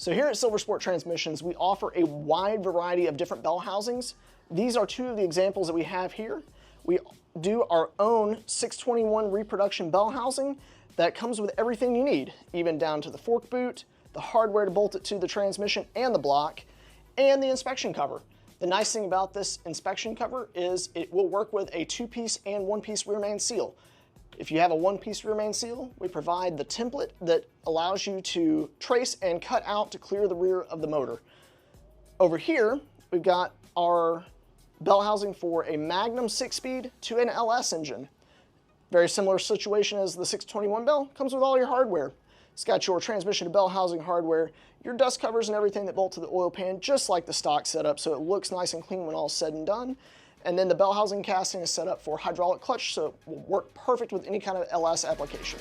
So here at Silver Sport Transmissions, we offer a wide variety of different bell housings. These are two of the examples that we have here. We do our own 621 reproduction bell housing that comes with everything you need, even down to the fork boot, the hardware to bolt it to the transmission and the block, and the inspection cover. The nice thing about this inspection cover is it will work with a 2-piece and 1-piece rear main seal. If you have a 1-piece rear main seal, we provide the template that allows you to trace and cut out to clear the rear of the motor. Over here, we've got our bell housing for a Magnum 6-speed to an LS engine. Very similar situation as the 621 bell, comes with all your hardware. It's got your transmission to bell housing hardware, your dust covers and everything that bolt to the oil pan, just like the stock setup, so it looks nice and clean when all is said and done. And then the bell housing casting is set up for hydraulic clutch, so it will work perfect with any kind of LS application.